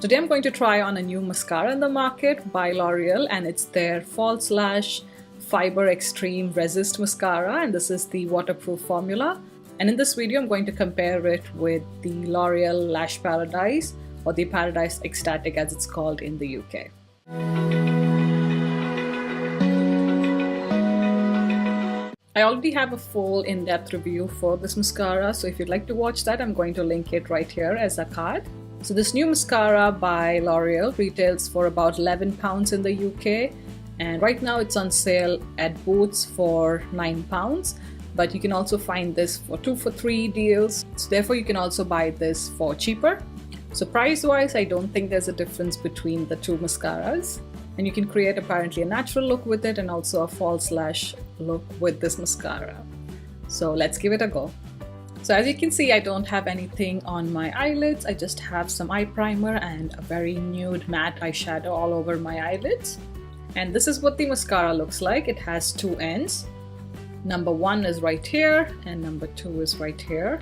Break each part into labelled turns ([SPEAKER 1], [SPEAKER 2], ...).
[SPEAKER 1] Today I'm going to try on a new mascara in the market by L'Oreal, and it's their False Lash Fiber Xtreme Resist Mascara, and this is the waterproof formula. And in this video I'm going to compare it with the Loreal Lash Paradise, or the Paradise Extatic as it's called in the UK. I already have a full in-depth review for this mascara, so if you'd like to watch that, I'm going to link it right here as a card. So this new mascara by L'Oreal retails for about £11 in the UK, and right now it's on sale at Boots for £9, but you can also find this for 2 for 3 deals, so therefore you can also buy this for cheaper. So price wise, I don't think there's a difference between the two mascaras, and you can create apparently a natural look with it and also a false lash look with this mascara. So let's give it a go. So as you can see, I don't have anything on my eyelids. I just have some eye primer and a very nude matte eyeshadow all over my eyelids. And this is what the mascara looks like. It has two ends. Number 1 is right here and number 2 is right here.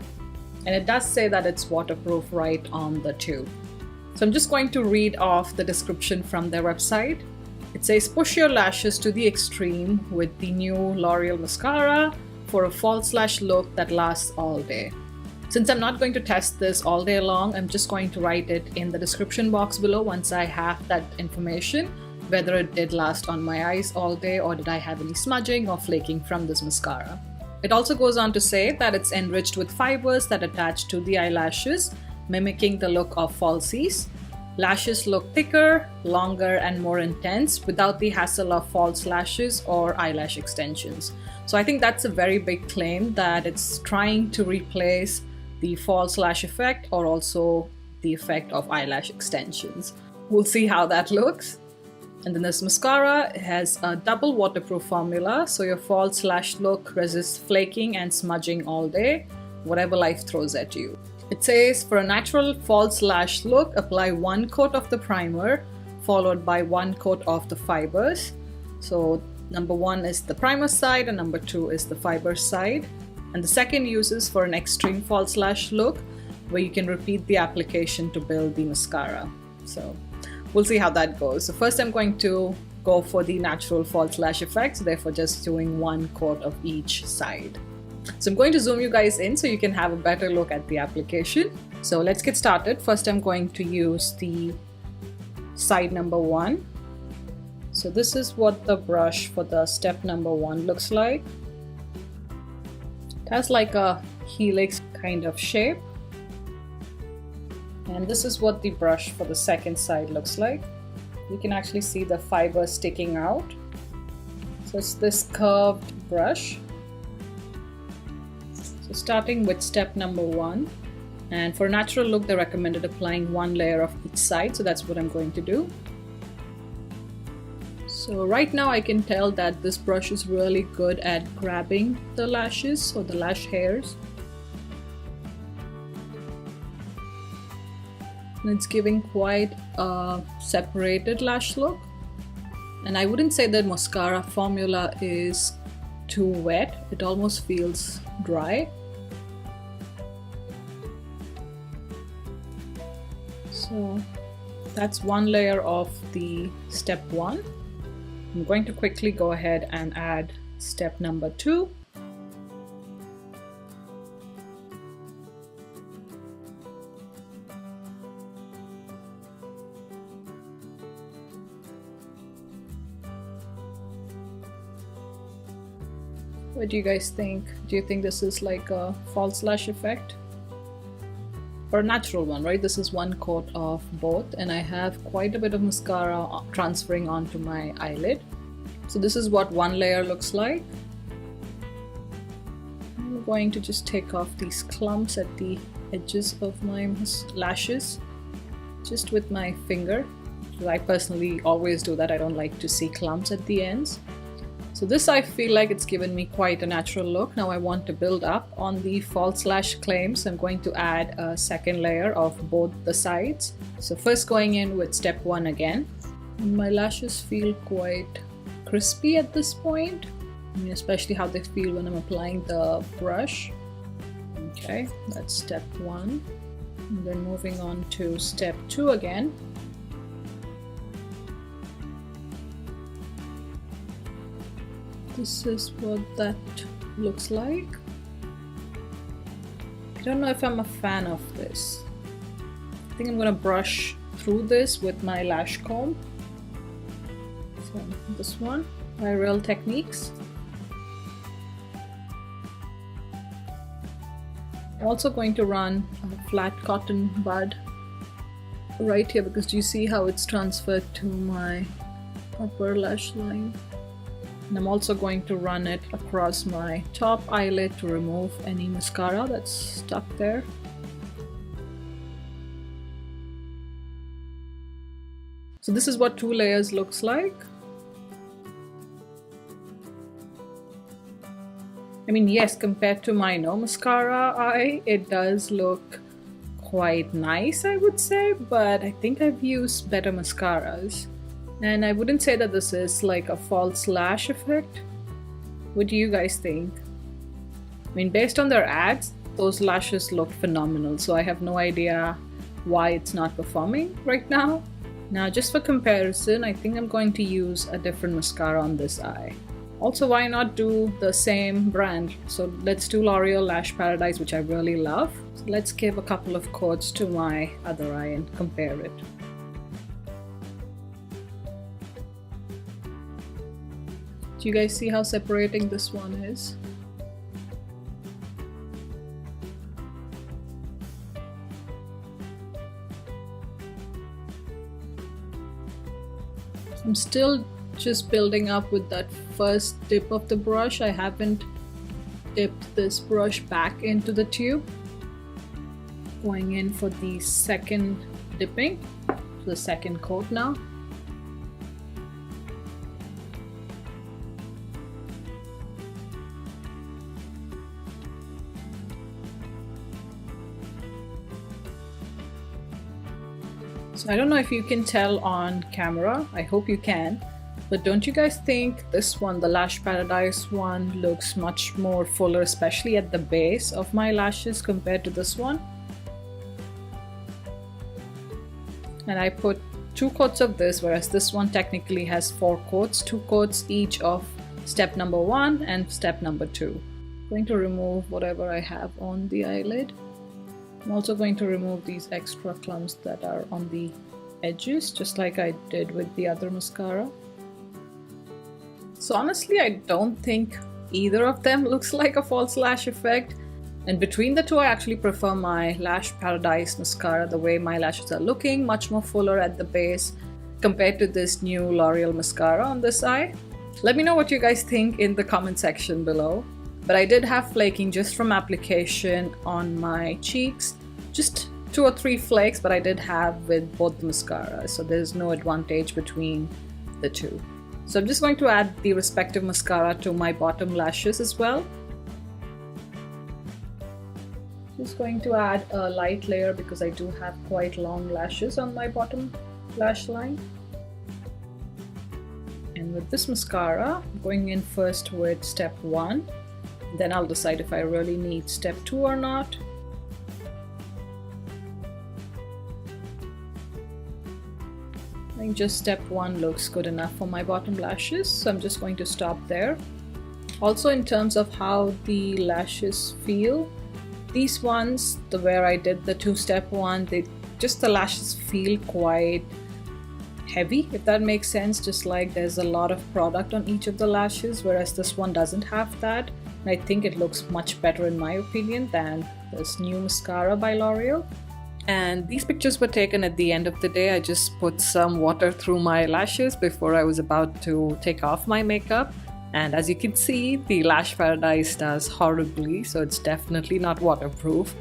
[SPEAKER 1] And it does say that it's waterproof right on the tube. So I'm just going to read off the description from their website. It says, push your lashes to the extreme with the new L'Oreal mascara for a false lash look that lasts all day. Since I'm not going to test this all day long, I'm just going to write it in the description box below once I have that information, whether it did last on my eyes all day or did I have any smudging or flaking from this mascara. It also goes on to say that it's enriched with fibers that attach to the eyelashes, mimicking the look of falsies. Lashes look thicker, longer, and more intense without the hassle of false lashes or eyelash extensions. So I think that's a very big claim, that it's trying to replace the false lash effect or also the effect of eyelash extensions. We'll see how that looks. And then this mascara has a double waterproof formula, so your false lash look resists flaking and smudging all day, whatever life throws at you. It says, for a natural false lash look, apply 1 coat of the primer followed by 1 coat of the fibers. So number 1 is the primer side and number 2 is the fiber side. And the second uses for an extreme false lash look, where you can repeat the application to build the mascara. So we'll see how that goes. So first I'm going to go for the natural false lash effect, so therefore just doing 1 coat of each side. So I'm going to zoom you guys in so you can have a better look at the application. So let's get started. First I'm going to use the side number 1. So this is what the brush for the step number 1 looks like. It has like a helix kind of shape. And this is what the brush for the second side looks like. You can actually see the fiber sticking out. So it's this curved brush. So starting with step number 1, and for a natural look they recommended applying 1 layer of each side, so that's what I'm going to do. So right now I can tell that this brush is really good at grabbing the lashes or the lash hairs. And it's giving quite a separated lash look. And I wouldn't say that mascara formula is too wet, it almost feels dry. So that's 1 layer of the step 1. I'm going to quickly go ahead and add step number 2. What do you guys think? Do you think this is like a false lash effect? Or a natural one, right? This is 1 coat of both, and I have quite a bit of mascara transferring onto my eyelid. So this is what 1 layer looks like. I'm going to just take off these clumps at the edges of my lashes just with my finger. So I personally always do that. I don't like to see clumps at the ends. So this, I feel like it's given me quite a natural look. Now I want to build up on the false lash claims. I'm going to add a second layer of both the sides. So first going in with step 1 again. My lashes feel quite crispy at this point. I mean, especially how they feel when I'm applying the brush. Okay, that's step 1. And then moving on to step 2 again. This is what that looks like. I don't know if I'm a fan of this. I think I'm gonna brush through this with my lash comb. So this one by Real Techniques. I'm also going to run a flat cotton bud right here, because do you see how it's transferred to my upper lash line? And I'm also going to run it across my top eyelid to remove any mascara that's stuck there. So this is what 2 layers looks like. I mean, yes, compared to my no mascara eye, it does look quite nice, I would say, but I think I've used better mascaras. And I wouldn't say that this is like a false lash effect. What do you guys think? I mean, based on their ads, those lashes look phenomenal, so I have no idea why it's not performing right now. Now, just for comparison, I think I'm going to use a different mascara on this eye. Also, why not do the same brand? So let's do Loreal Lash Paradise, which I really love. So let's give a couple of coats to my other eye and compare it. Do you guys see how separating this one is? I'm still just building up with that first dip of the brush. I haven't dipped this brush back into the tube. Going in for the second dipping, the second coat now. So I don't know if you can tell on camera, I hope you can, but don't you guys think this one, the Lash Paradise one, looks much more fuller, especially at the base of my lashes compared to this one? And I put 2 coats of this, whereas this one technically has 4 coats, 2 coats each of step number 1 and step number 2. I'm going to remove whatever I have on the eyelid. I'm also going to remove these extra clumps that are on the edges, just like I did with the other mascara. So honestly, I don't think either of them looks like a false lash effect. And between the two, I actually prefer my Lash Paradise mascara, the way my lashes are looking, much more fuller at the base compared to this new L'Oreal mascara on this eye. Let me know what you guys think in the comment section below. But I did have flaking just from application on my cheeks, just 2 or 3 flakes, but I did have with both the mascaras, so there's no advantage between the two. So I'm just going to add the respective mascara to my bottom lashes as well. Just going to add a light layer because I do have quite long lashes on my bottom lash line. And with this mascara, I'm going in first with step 1. Then I'll decide if I really need step 2 or not. I think just step 1 looks good enough for my bottom lashes, so I'm just going to stop there. Also, in terms of how the lashes feel, these ones, where I did the 2-step one, the lashes feel quite heavy, if that makes sense, just like there's a lot of product on each of the lashes, whereas this one doesn't have that. And I think it looks much better in my opinion than this new mascara by L'Oreal. And these pictures were taken at the end of the day. I just put some water through my lashes before I was about to take off my makeup. And as you can see, the Lash Paradise does horribly, so it's definitely not waterproof.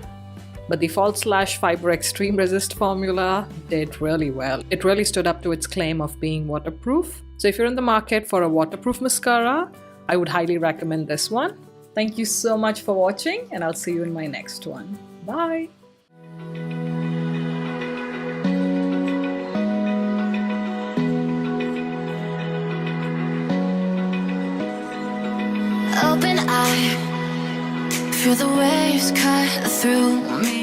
[SPEAKER 1] But the False Lash Fiber Extreme Resist formula did really well. It really stood up to its claim of being waterproof. So if you're in the market for a waterproof mascara, I would highly recommend this one. Thank you so much for watching, and I'll see you in my next one. Bye!
[SPEAKER 2] Open eye, feel the waves cut through me.